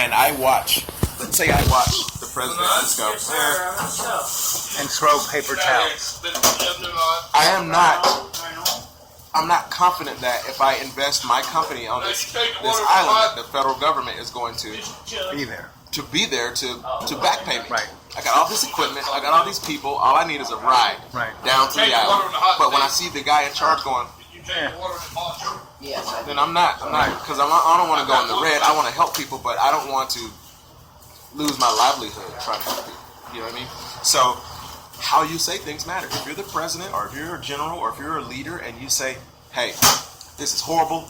and I watch. Let's say I watch the president just go and throw paper towels. I'm not confident that if I invest my company on this island, that the federal government is going to be there to back pay me. Right. I got all this equipment. I got all these people. All I need is a ride down to the island. But when I see the guy in charge going, then I'm not, because I don't want to go in the red. I want to help people, but I don't want to lose my livelihood trying to help people. You know what I mean? So how you say things matter. If you're the president, or if you're a general, or if you're a leader, and you say, "Hey, this is horrible.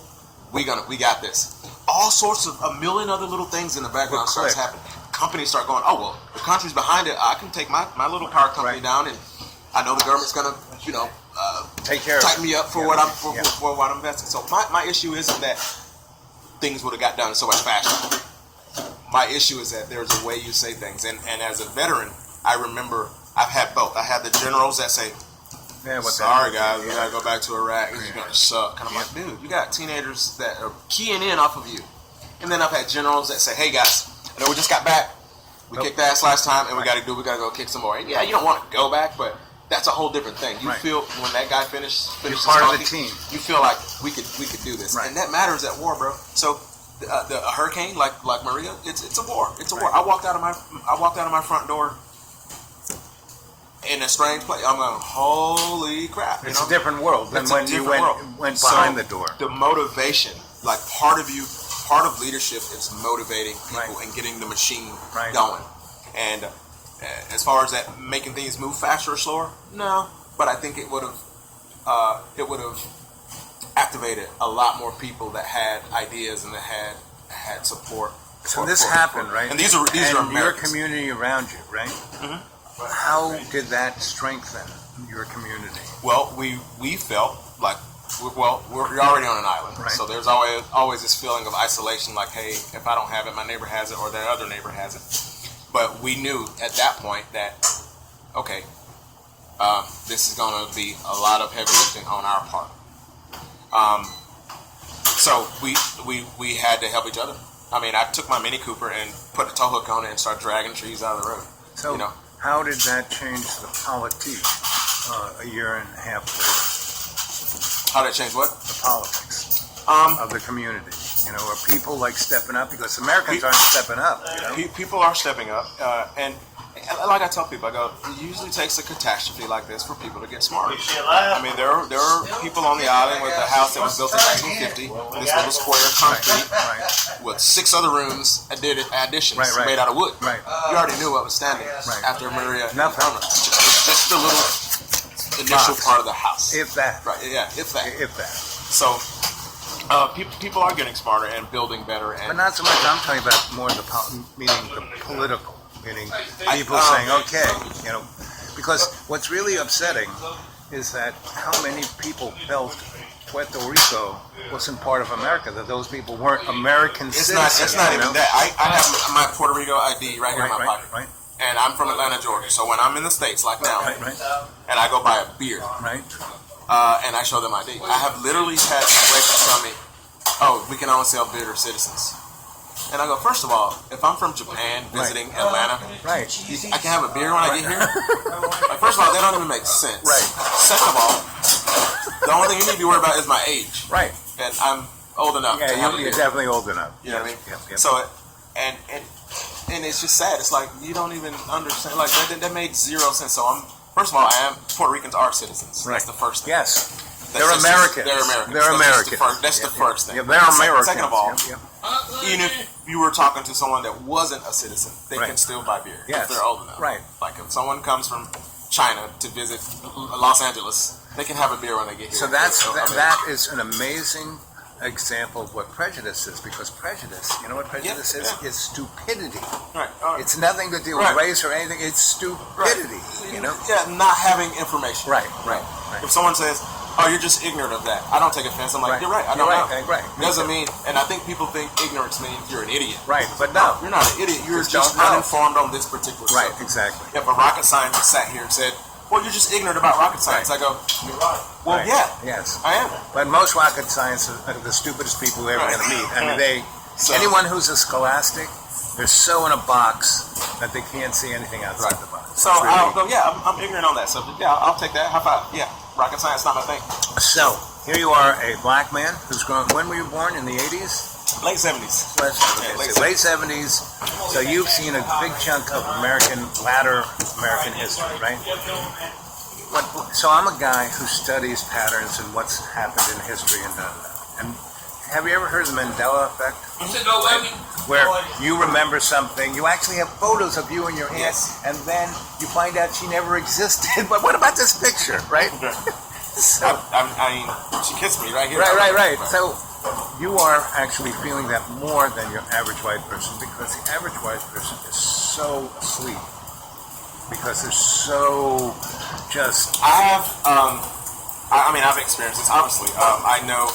We got this." All sorts of a million other little things in the background starts happening. Companies start going, "Oh well, the country's behind it. I can take my little power company down, and I know the government's gonna, take care tighten me up for what I'm investing." So my issue isn't that things would have got done so much faster. My issue is that there's a way you say things, and as a veteran, I remember I've had both. I had the generals that say, "Sorry guys, we gotta go back to Iraq. This is gonna suck." And I'm like, dude, you got teenagers that are keying in off of you. And then I've had generals that say, "Hey guys, I know we just got back. We kicked ass last time, and we gotta go kick some more." And yeah, you don't want to go back, but that's a whole different thing. You feel when that guy finishes part talking, of the team. You feel like we could do this, and that matters at war, bro. So a hurricane like Maria, it's a war. It's a war. I walked out of my front door in a strange place. I'm going, holy crap! It's a different world than when you went behind the door. The motivation, like part of leadership is motivating people and getting the machine going. And as far as that making things move faster or slower, no. But I think it would have activated a lot more people that had ideas and that had support. So this happened, right? And these are Americans. Your community around you, right? Mm-hmm. How did that strengthen your community? Well, we felt like, we're already on an island, so there's always this feeling of isolation. Like, hey, if I don't have it, my neighbor has it, or their other neighbor has it. But we knew at that point that, okay, this is going to be a lot of heavy lifting on our part. So we had to help each other. I mean, I took my Mini Cooper and put a tow hook on it and started dragging trees out of the road. So how did that change the politique a year and a half later? How did it change what? The politics of the community. Are people like stepping up? Because Americans aren't stepping up. People are stepping up, and like I tell people, I go, it usually takes a catastrophe like this for people to get smarter. I mean, there are people on the island with a house that was built in 1950, this little square concrete with 6 other rooms, additions made out of wood. You already knew what was standing after Maria. Nothing. Just the little initial part of the house. If that. Right. Yeah. If that. If that. So. People are getting smarter and building better, but not so much. I'm talking about more the political, meaning people saying, okay, because what's really upsetting is that how many people felt Puerto Rico wasn't part of America, that those people weren't American citizens. It's not even that. I have my Puerto Rico ID right here in my pocket. And I'm from Atlanta, Georgia. So when I'm in the States, like now, and I go buy a beer, and I show them ID, I have literally had situations tell me, "Oh, we can only sell beer to citizens." And I go, first of all, if I'm from Japan visiting Atlanta, I can have a beer when I get here? Like, first of all, that don't even make sense. Second of all, the only thing you need to be worried about is my age. And I'm old enough to have a beer. You're definitely old enough. You know what I mean? So, and it's just sad. It's like, you don't even understand. Like, that makes zero sense. So first of all, Puerto Ricans are citizens. That's the first thing. Yes. They're Americans. They're Americans. That's the first thing. Yeah, they're Americans. Second of all, even if you were talking to someone that wasn't a citizen, they can still buy beer if they're old enough. Like if someone comes from China to visit Los Angeles, they can have a beer when they get here. So that is an amazing example of what prejudice is, because prejudice, you know what prejudice is? It's stupidity. It's nothing to do with race or anything. It's stupidity. Not having information. If someone says, "Oh, you're just ignorant of that," I don't take offense. I'm like, "You're right. I don't know." Doesn't mean, and I think people think ignorance means you're an idiot. But no, you're not an idiot. You're just uninformed on this particular subject. Exactly. If a rocket scientist sat here and said, "Well, you're just ignorant about rocket science," I go, "You're right." Well, yes, I am. But most rocket scientists are the stupidest people we're ever going to meet. I mean, anyone who's a scholastic they're so in a box that they can't see anything outside the box. So I'll go. Yeah, I'm ignorant on that subject. Yeah, I'll take that. High five. Yeah, rocket science not my thing. So here you are, a black man who's grown. When were you born? In the 80s? Late 70s. Late 70s. So you've seen a big chunk of latter American history, right? So I'm a guy who studies patterns and what's happened in history and have you ever heard of the Mandela effect? Where you remember something, you actually have photos of you and your aunt, and then you find out she never existed. But what about this picture, right? So, I mean, she kissed me right here. Right. So you are actually feeling that more than your average white person, because the average white person is so asleep. Because they're so just... I've experienced this, obviously. I know,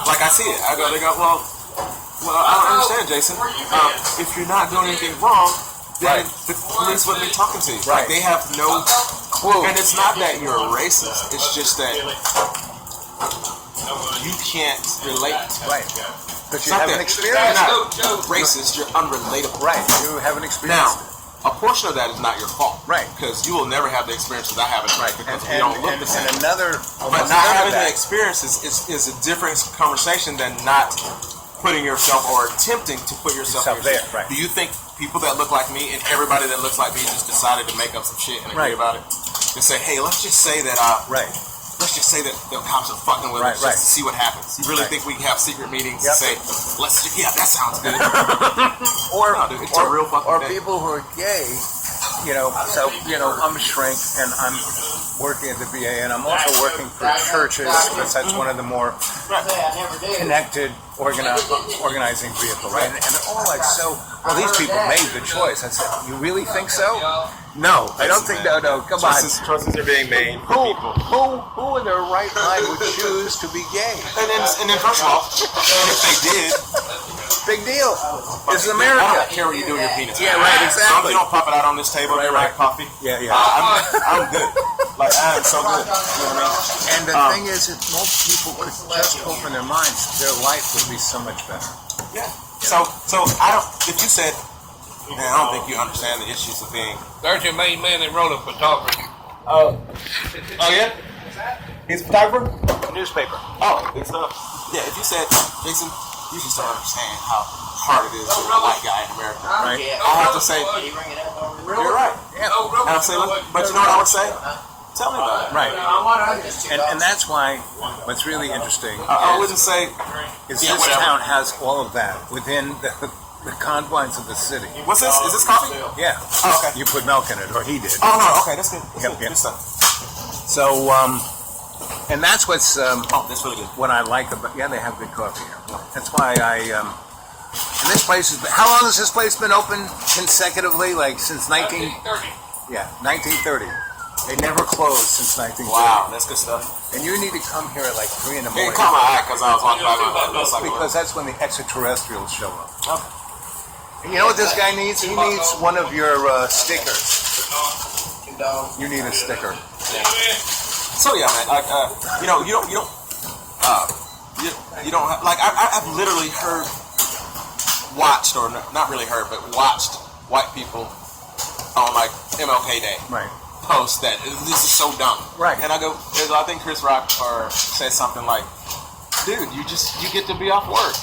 like I see it. They go, well, I don't understand, Jason. If you're not doing anything wrong, then the police wouldn't be talking to you. Right. Like, they have no clue. And it's not that you're a racist. It's just that you can't relate. Right. But you have an experience. You're not racist. You're unrelatable. Right. You have an experience. Now, a portion of that is not your fault. Right. Because you will never have the experiences I have. Right. Because we don't look the same. And another... But not having the experience is a different conversation than not putting yourself or attempting to put yourself there. Right. Do you think people that look like me and everybody that looks like me just decided to make up some shit and agree about it? And say, hey, let's just say that let's just say that the cops are fucking with us just to see what happens. You really think we can have secret meetings and say, that sounds good. It's a real fucking thing. People who are gay, I'm a shrink and I'm working at the VA and I'm also working for churches because that's one of the more connected organizing vehicle, right? And they're all like, these people made the choice. I said, you really think so? No, I don't think. No. Come on. Choices are being made. Who in their right mind would choose to be gay? And then first of all, if they did, big deal. This is America. I don't care what you do with your penis. Yeah, right. Exactly. You don't pop it out on this table. Right. Coffee. Yeah. I'm good. Like I am so good. You know what I mean? And the thing is, if most people could just open their minds, their life would be so much better. Yeah. So I don't. If you said, man, I don't think you understand the issues of being. There's your main man that wrote a photography. Oh yeah. He's a photographer. Newspaper. Oh, good stuff. Yeah. If you said, Jason, you just don't understand how hard it is to be a white guy in America. Right. I have to say, you're right. Yeah. I have to say, but you know what I would say? Tell me about it. Right. And that's why what's really interesting I wouldn't say is this town has all of that within the confines of the city. What's this? Is this coffee? Yeah. Oh, okay. You put milk in it, or he did. Oh, no. Okay, that's good. Good stuff. So, and that's what's that's really good. what I like about. Yeah, they have good coffee here. That's why and this place is. How long has this place been open consecutively? Like since 1930. Yeah, 1930. They never closed since 1930. Wow, that's good stuff. And you need to come here at like 3 in the morning. It caught my eye because I was walking by. Because that's when the extraterrestrials show up. Okay. And you know what this guy needs? He needs one of your stickers. You need a sticker. Yeah. So yeah, man. Like, you don't have, like I've literally watched watched white people on like MLK Day. Right. Post that this is so dumb. Right. And I go, I think Chris Rock said something like, dude, you get to be off work.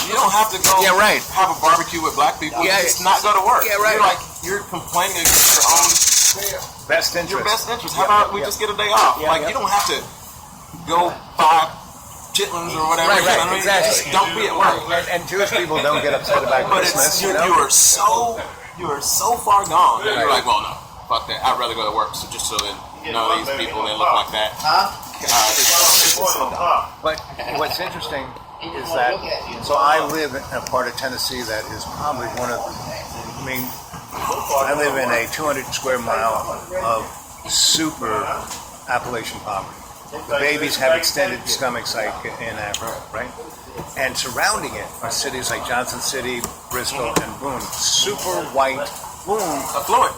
You don't have to go have a barbecue with black people. Yeah, just not go to work. Yeah, right. You're complaining against your own best interest. Your best interest. How about we just get a day off? You don't have to go buy chitlins or whatever. Right, you know what I mean? Exactly. Just don't be at work. And Jewish people don't get upset about Christmas. You are so far gone. Right. You're like, well, no. Fuck that. I'd rather go to work. So just so that none of these people that look like that. But what's interesting is that, so I live in a part of Tennessee that is probably one of, I live in a 200 square mile of super Appalachian poverty. The babies have extended stomachs like in Africa, right? And surrounding it are cities like Johnson City, Bristol, and Boone. Super white, Boone. Affluent.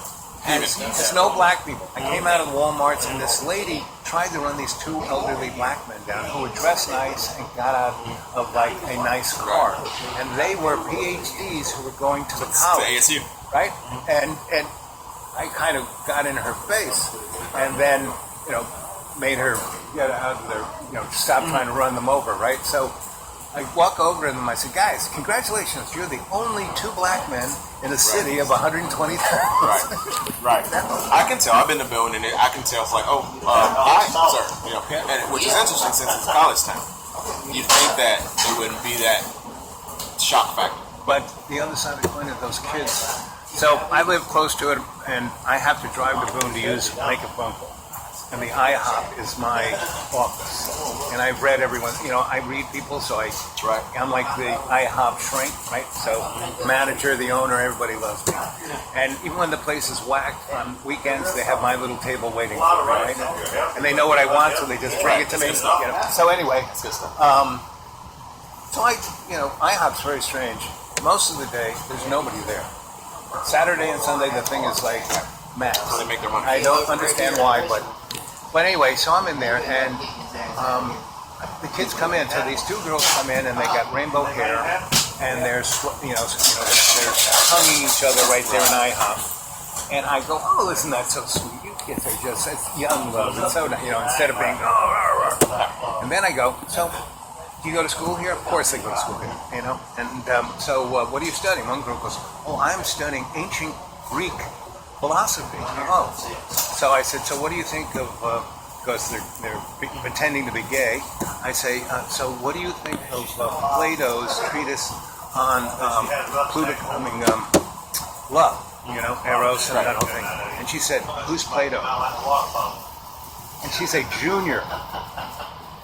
And there's no black people. I came out of Walmart's, and this lady tried to run these two elderly black men down who were dressed nice and got out of like a nice car. And they were PhDs who were going to the college. To ASU. Right? And I kind of got in her face and then, made her get out of there, stop trying to run them over, right? So I walk over to them, I said, guys, congratulations, you're the only two black men in a city of 120,000. Right. I can tell. I've been to building, and I can tell. It's like, hi, sir. And which is interesting since it's college town. You'd think that it wouldn't be that shock factor. But the other side of the coin of those kids. So I live close to it, and I have to drive to Boone to make a phone call. And the IHOP is my office. And I've read everyone, I read people, so I'm like the IHOP shrink, right? So manager, the owner, everybody loves me. And even when the place is whacked on weekends, they have my little table waiting for me, right? And they know what I want, so they just bring it to me. So anyway, so IHOP's very strange. Most of the day, there's nobody there. Saturday and Sunday, the thing is like mass. So they make their money. I don't understand why, but anyway, so I'm in there, and the kids come in. So these two girls come in, and they got rainbow hair, and they're they're hugging each other right there in IHOP. And I go, oh, isn't that so sweet? You kids are just it's young love, and so instead of being and then I go, so do you go to school here? Of course I go to school here, And so what are you studying? One girl goes, oh, I'm studying ancient Greek philosophy. Oh. So I said, so what do you think of, because they're pretending to be gay, I say, so what do you think of Plato's treatise on love, Eros and that whole thing? And she said, who's Plato? And she said, Junior.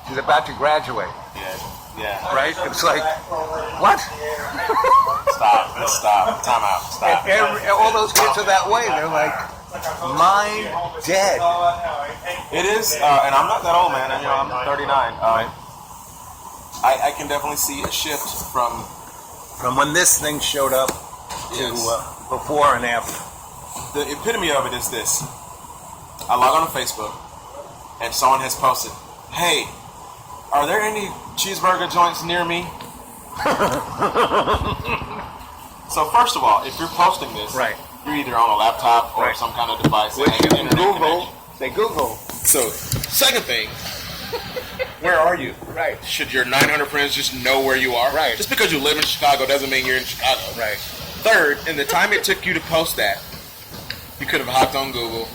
She's about to graduate. Yeah. Right? It's like, what? Stop. Time out. Stop. And all those kids are that way. They're like, mind dead. It is, and I'm not that old, man. I'm 39. I can definitely see a shift from when this thing showed up to before and after. The epitome of it is this. I log on to Facebook, and someone has posted, hey, are there any cheeseburger joints near me? So first of all, if you're posting this, you're either on a laptop or some kind of device. Which you can Google. They Google. So, second thing, where are you? Right. Should your 900 friends just know where you are? Right. Just because you live in Chicago doesn't mean you're in Chicago. Right. Third, in the time it took you to post that, you could have hopped on Google,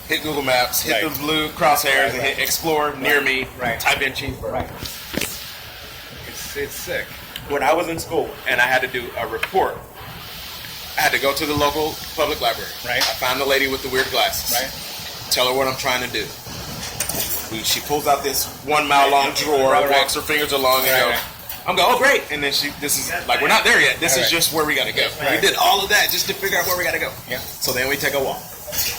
hit Google Maps, hit the blue crosshairs, and hit Explore near me, type in cheeseburger. Right. It's sick. When I was in school and I had to do a report, I had to go to the local public library. Right. I found the lady with the weird glasses. Right. Tell her what I'm trying to do. She pulls out this 1 mile long drawer, walks her fingers along, and goes, I'm going, oh, great. And then this is like, we're not there yet. This is just where we got to go. We did all of that just to figure out where we got to go. Yeah. So then we take a walk.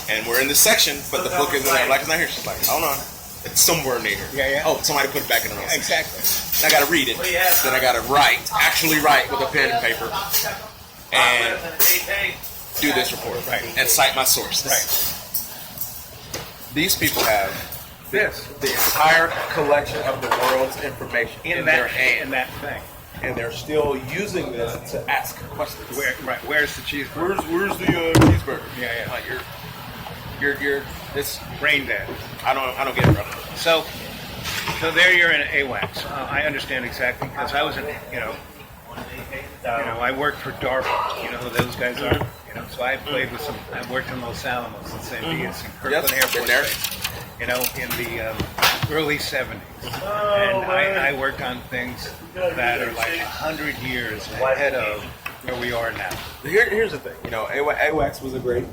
And we're in this section, but the book isn't there. Like, it's not here. She's like, hold on. It's somewhere near here. Yeah. Oh, somebody put it back in the room. Exactly. And I got to read it. Then I got to actually write with a pen and paper. And do this report. And cite my sources. These people have the entire collection of the world's information in their hand. In that thing. And they're still using this to ask questions. Where's the cheeseburger? Where's the cheeseburger? Yeah. Like you're this brain dead. I don't get it, bro. So there you're in AWACS. I understand exactly because I was in I worked for DARPA. You know who those guys are? So I played with I worked in Los Alamos and San Diego and Kirkland Air Force Base. In the early 70s. And I worked on things that are like 100 years ahead of where we are now. Here's the thing. AWACS was a great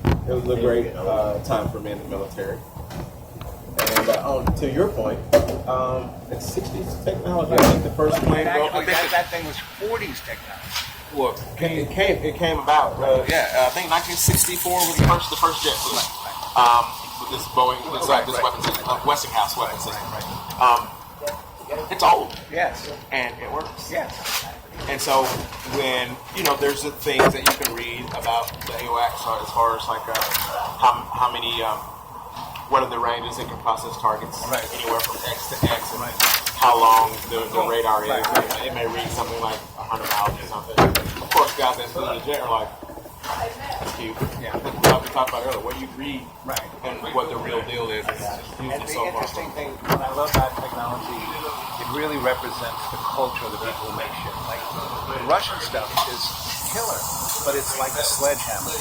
time for me in the military. And to your point, it's 60s technology. I think the first plane that thing was 40s technology. Well, it came about. I think 1964 was the first jet. With this Boeing, this weapon system, Westinghouse weapon system. It's old. Yes. And it works. Yes. And so when, there's the things that you can read about the AWACS as far as like how many, what are the ranges it can process targets, anywhere from X to X, and how long the radar is. It may read something like 100 miles or something. Of course, guys that flew the jet are like, that's cute. Yeah. Like we talked about earlier, what you read and what the real deal is. And the interesting thing, what I love about technology, it really represents the culture of the people who make shit. Like, the Russian stuff is killer, but it's like a sledgehammer.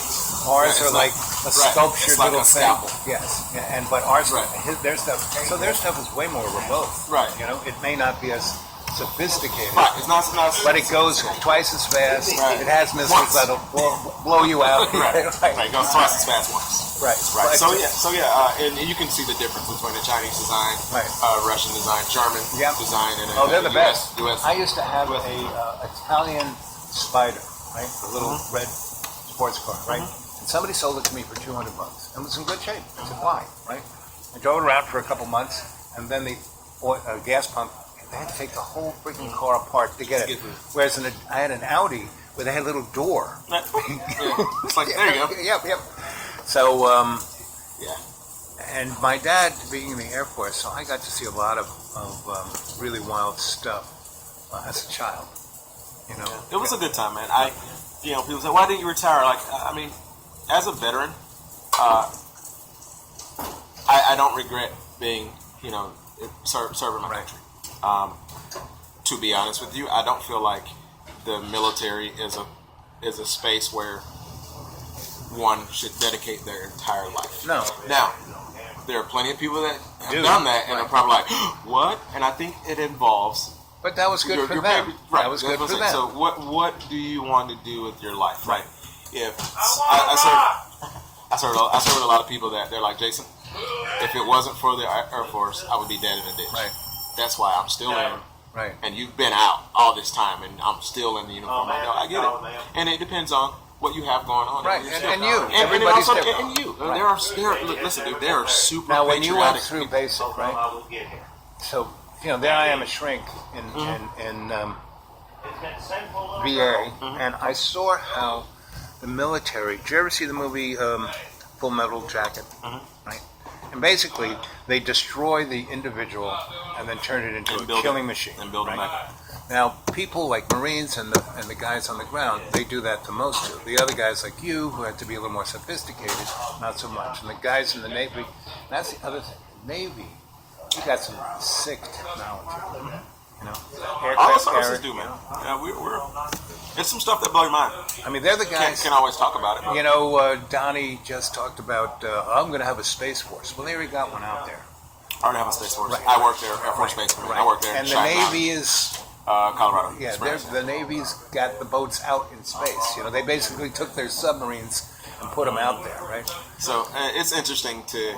Ours are like a sculptured like little a thing. scalpel. Yes, but our stuff, their stuff, so their stuff is way more remote. Right. It may not be as sophisticated. Right. It's not but it goes twice as fast. Right. It has missiles that'll blow you out. Right. It goes twice as fast once. Right. So and you can see the difference between the Chinese design, Russian design, German design, and they're the best. US. I used to have a Italian Spider, right, a little red sports car, right. And somebody sold it to me for $200, and it was in good shape. I said, why, right? I drove it around for a couple months, and then the gas pump. They had to take the whole freaking car apart to get it. Whereas I had an Audi where they had a little door. It's like, there you go. Yep. So, and my dad being in the Air Force, so I got to see a lot of really wild stuff as a child. It was a good time, man. People say, why didn't you retire? Like, I mean, as a veteran, I don't regret being, serving my country. To be honest with you, I don't feel like the military is a space where one should dedicate their entire life. No. Now, there are plenty of people that have done that and are probably like, what? And I think it involves. But that was good for them. That was good for them. So what do you want to do with your life? Right. If I served with a lot of people that they're like, Jason, if it wasn't for the Air Force, I would be dead in a ditch. Right. That's why I'm still in. Right. And you've been out all this time, and I'm still in the uniform. I get it. And it depends on what you have going on. Right. And you. Everybody's different. And you. Right. Listen, dude, they are super now, when patriotic. you went through basic, right? So, there I am, a shrink in VA, and I saw how the military. Did you ever see the movie Full Metal Jacket? Right. And basically, they destroy the individual and then turn it into a killing machine. And build them back. Now, people like Marines and the guys on the ground, they do that the most to. The other guys like you, who have to be a little more sophisticated, not so much. And the guys in the Navy, that's the other thing. Navy, you got some sick technology. All the services do, man. Yeah, we're. It's some stuff that blows your mind. I mean, they're the guys. Can't always talk about it. Donnie just talked about, I'm going to have a Space Force. Well, they already got one out there. I already have a Space Force. Right. I work there, Air Force Base. Right. I work there. And the Navy is... Colorado. Yeah, the Navy's got the boats out in space. They basically took their submarines and put them out there, right? So it's interesting to...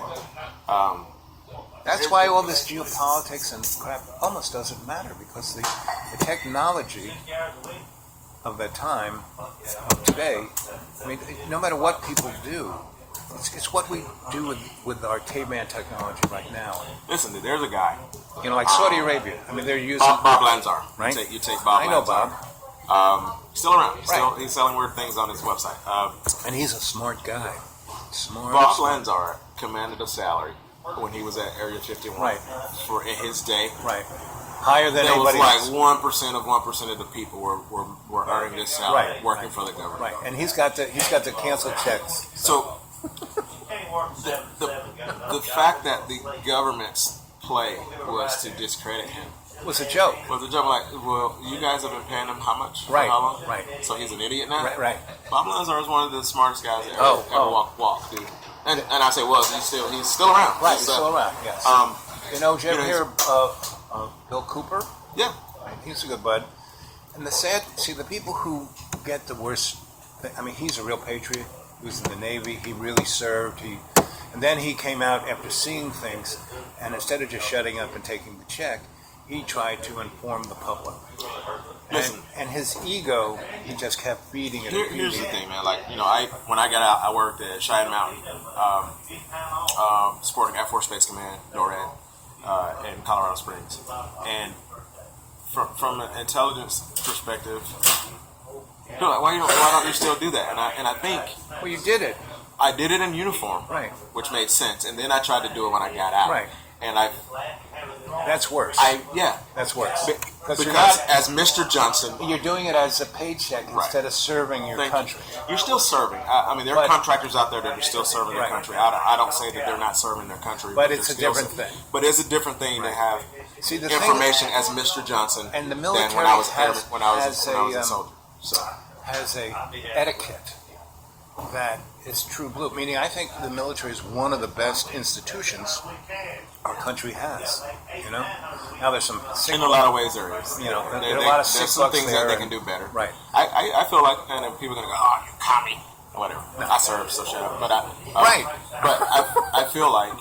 That's why all this geopolitics and crap almost doesn't matter, because the technology of that time, of today, I mean, no matter what people do, it's what we do with our caveman technology right now. Listen, dude, there's a guy. Like Saudi Arabia. I mean, they're using... Bob Lanzar. Right? You take Bob Lanzar. I know Bob. Still around. He's selling weird things on his website. And he's a smart guy. Bob Lanzar commanded a salary when he was at Area 51. Right. For in his day. Right. Higher than anybody else. It was like 1% of the people were earning this salary working for the government. Right. And he's got to cancel checks. So the fact that the government's play was to discredit him was a joke. Was a joke. Like, well, you guys have been paying him how much? Right. For how long? Right. So he's an idiot now. Right. Bob Lazar is one of the smartest guys that ever walked, dude. And I say, well, he's still around. Right. He's still around. Yes. Did you ever hear Bill Cooper? Yeah. Right. He's a good bud. And the people who get the worst. I mean, he's a real patriot. He was in the Navy. He really served. And then he came out after seeing things, and instead of just shutting up and taking the check, he tried to inform the public. And his ego, he just kept feeding it. Here's the thing, man. Like, when I got out, I worked at Cheyenne Mountain, supporting Air Force Base Command, NORAD, in Colorado Springs. And from an intelligence perspective, feel like, why don't you still do that? And I think, well, you did it. I did it in uniform, right, which made sense, and then I tried to do it when I got out, right, and that's worse. That's worse. Because as Mr. Johnson, you're doing it as a paycheck instead of serving your country. You're still serving. I mean, there are contractors out there that are still serving their country. I don't say that they're not serving their country, but it's a different thing. But it's a different thing to have information as Mr. Johnson and the military than when I was a soldier. So. Has a etiquette that is true blue. Meaning, I think the military is one of the best institutions our country has. You know, now there's some sick in a lot of ways there is. You know, there are a lot of sick there's some things that they can do better. Right. I feel like, and people are gonna go, oh, you commie, whatever. No. I serve, so shut up. But I feel like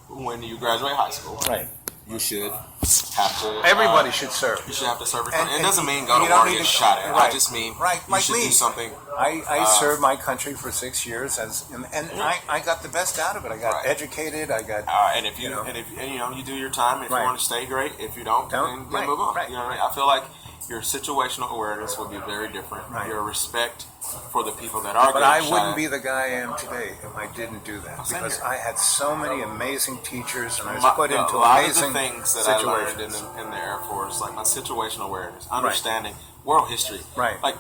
when you graduate high school, right, you should have to. Everybody should serve. You should have to serve. It doesn't mean go to war and get shot at. I just mean you should do something. I served my country for 6 years, and I got the best out of it. I got educated. I got and if you you do your time. If you want to stay, great. If you don't, then move on. Right. You know what I mean? I feel like your situational awareness would be very different. Right. Your respect for the people that are. But I wouldn't be the guy I am today if I didn't do that, because I had so many amazing teachers, and I was put into amazing things that situations. I learned in the Air Force, like my situational awareness, understanding world history. Right. Like,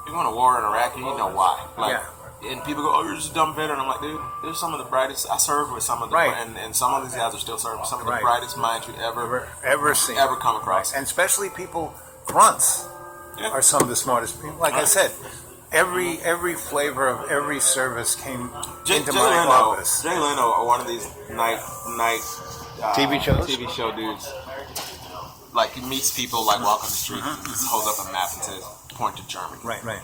you go to war in Iraq, and you know why. Like, and people go, oh, you're just a dumb veteran. I'm like, dude, there's some of the brightest. I served with some of the, and some of these guys are still serving. Some of the brightest minds you ever seen, ever come across, and especially people grunts are some of the smartest people. Like I said, every flavor of every service came into my office. Jay Leno, one of these night TV show dudes. Like, he meets people like walking the street, and he holds up a map and says, "Point to Germany." Right.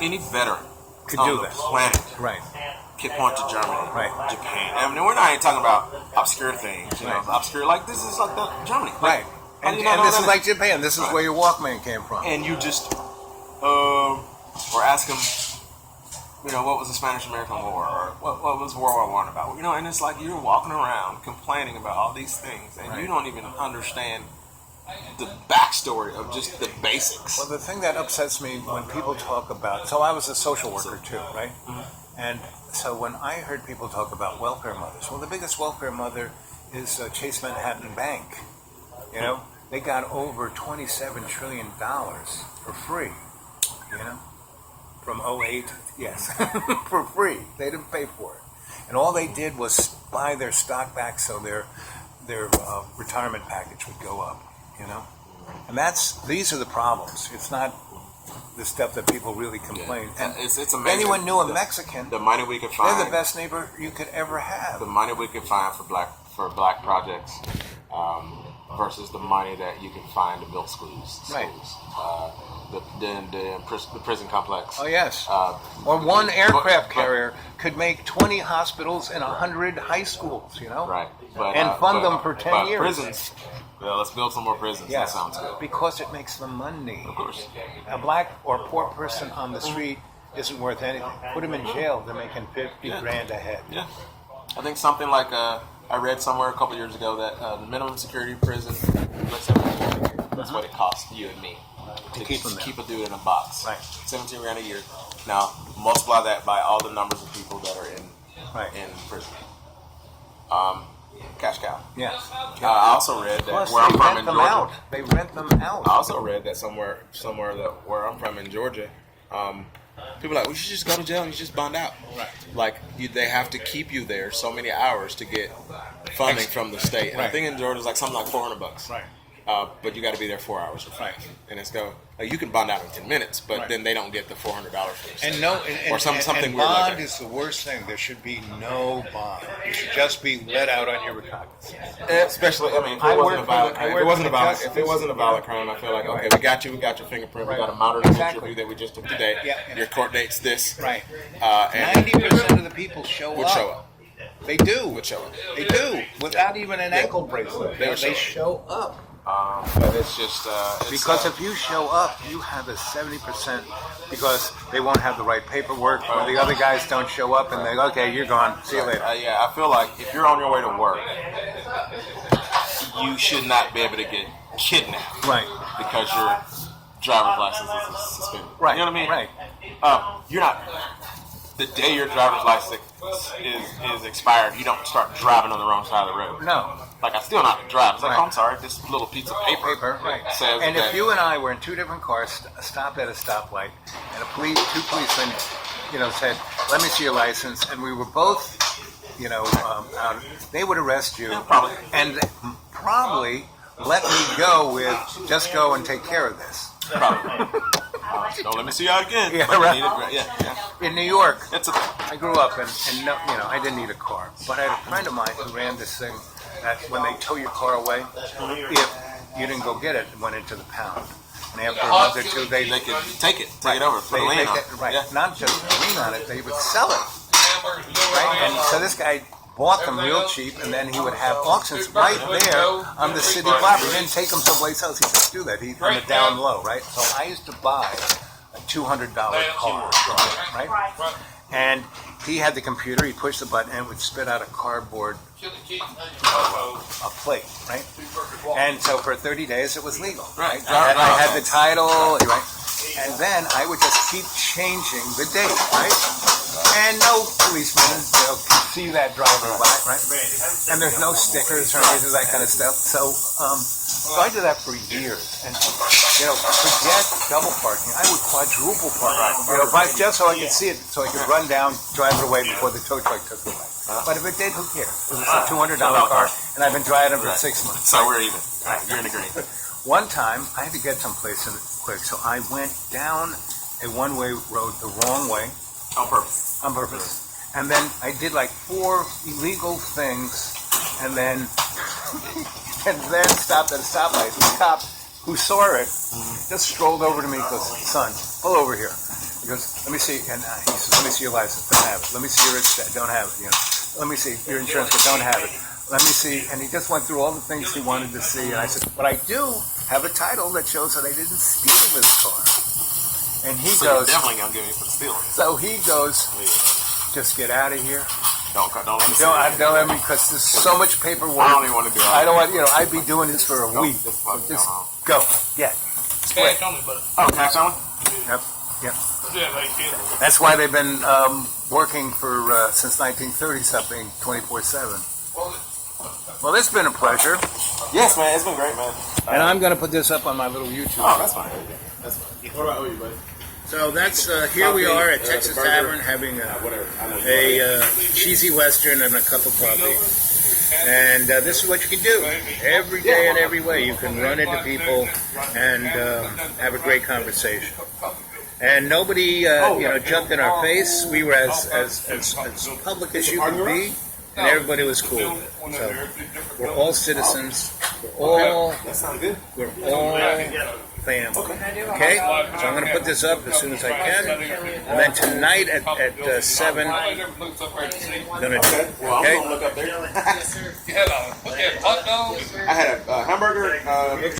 Any veteran could on do the that. planet, can point to Germany, Japan. I mean, we're not even talking about obscure things, you know, obscure. Like, this is like Germany, right? And this is like Japan. This is where your Walkman came from. And you just, or ask them, you know, what was the Spanish-American War, or what was World War I about? You know, and it's like you're walking around complaining about all these things, and you don't even understand the backstory of just the basics. Well, the thing that upsets me when people talk about, so I was a social worker too, right? Mm-hmm. And so when I heard people talk about welfare mothers, well, the biggest welfare mother is Chase Manhattan Bank. You know, they got over $27 trillion for free, you know, from 2008, yes, for free. They didn't pay for it. And all they did was buy their stock back so their retirement package would go up, you know. And these are the problems. It's not the stuff that people really complain. Yeah. And it's amazing. If anyone knew a Mexican, the money we could find, they're the best neighbor you could ever have. The money we could find for black projects versus the money that you can find to build schools. Right. The prison complex. Oh, yes. Or one aircraft carrier could make 20 hospitals and 100 high schools, you know? Right. And fund them for 10 years. Prisons. Yeah, let's build some more prisons. Yes. That sounds good. Because it makes them money. Of course. A black or poor person on the street isn't worth anything. Put them in jail, they're making 50 grand a head. Yeah. I think something like I read somewhere a couple years ago that minimum security prison, that's what it costs you and me to keep a dude in a box. Right. 17 grand a year. Now multiply that by all the numbers of people that are in prison. Cash cow. Yes. I also read that Plus, where I'm from in Georgia. They rent them out. I also read that somewhere that where I'm from in Georgia, people are like, we should just go to jail and you just bond out. Right. Like, they have to keep you there so many hours to get funding from the state. And I think in Georgia it's like something like $400. Right. But you got to be there 4 hours. Right. And it's you can bond out in 10 minutes, but then they don't get the $400 for the state. Or something and weird like that. Bond is the worst thing. There should be no bond. You should just be let out on your recognizance. Especially, I mean, if it wasn't a violent crime, I feel like, okay, we got your fingerprint, we got a modern interview that we just took today. Yeah. Your court date's this. Right. And 90% of the people would show up. They do. Would show up. They do. Without even an ankle bracelet. They show up. But it's just because if you show up, you have a 70% because they won't have the right paperwork, or the other guys don't show up, and they go, okay, you're gone. See you later. I feel like if you're on your way to work, you should not be able to get kidnapped Right. because your driver's license is suspended. Right. You know what I mean? Right. You're not. The day your driver's license is expired, you don't start driving on the wrong side of the road. No. Like, I still know how to drive. It's like, Right. oh, I'm sorry, this little piece of paper Right. says And that. if you and I were in two different cars, stopped at a stoplight, and two policemen, said, "Let me see your license," and we were both, out, they would arrest you, Yeah, probably. and probably let me go with, "Just go and take care of this." Probably. Don't let me see you out again. Yeah, But you right. need it, yeah. In New York, It's a I grew up and no, I didn't need a car, but I had a friend of mine who ran this thing that when they tow your car away, if you didn't go get it, it went into the pound. And after a month or two, they could take it over, put a lien on it. right, Yeah. not just a lien on it, they would sell it. Right, and so this guy bought them real cheap, and then he would have auctions right there on the city property. He didn't take them someplace else. He just do that. He on the down low, right? So I used to buy a $200 car, right? And he had the computer. He pushed the button and it would spit out a cardboard a plate, right? And so for 30 days it was legal, right? I had the title, right? And then I would just keep changing the date, right? And no policeman will see that driving by, right? And there's no stickers or anything that kind of stuff. So I did that for years. And, forget double parking. I would quadruple park, just so I could see it, so I could run down, drive it away before the tow truck took it away. But if it did, who cares? It was a $200 car, and I've been driving it for 6 months. So we're even. You're in agreement. One time, I had to get someplace quick, so I went down a one-way road the wrong way. On purpose. And then I did like 4 illegal things, and then stopped at a stoplight. The cop who saw it just strolled over to me and goes, "Son, pull over here." He goes, "Let me see," and he says, "Let me see your license. Don't have it. Let me see your insurance. Don't have it. Let me see your insurance. But don't have it. Let me see." And he just went through all the things he wanted to see, and I said, "But I do have a title that shows that I didn't steal this car." And he So goes, you're definitely gonna give me for stealing. so he goes, "Just get out of here. Don't let me see Don't let me, because there's so much paperwork. I don't even want to do it. I don't want, I'd be doing this for a week. Just fucking Just go on. go. Yeah. Cash on me, but Oh, cash on? Yep. yeah, they kid. That's why they've been working for since 1930 something, 24/7. Well, it's been a pleasure, Yes, man. It's been great, man. and I'm going to put this up on my little YouTube. Oh, that's fine. That's fine. What about you, buddy? So that's here we are at Texas Tavern having a cheesy western and a cup of coffee. And this is what you can do every day and every way. You can run into people and have a great conversation. And nobody, jumped in our face. We were as public as you could be, and everybody was cool. So we're all citizens. We're all family. Okay? So I'm going to put this up as soon as I can. And then tonight at 7, I'm going to do it. Okay? Look up there. You had a hot dog? I had a hamburger,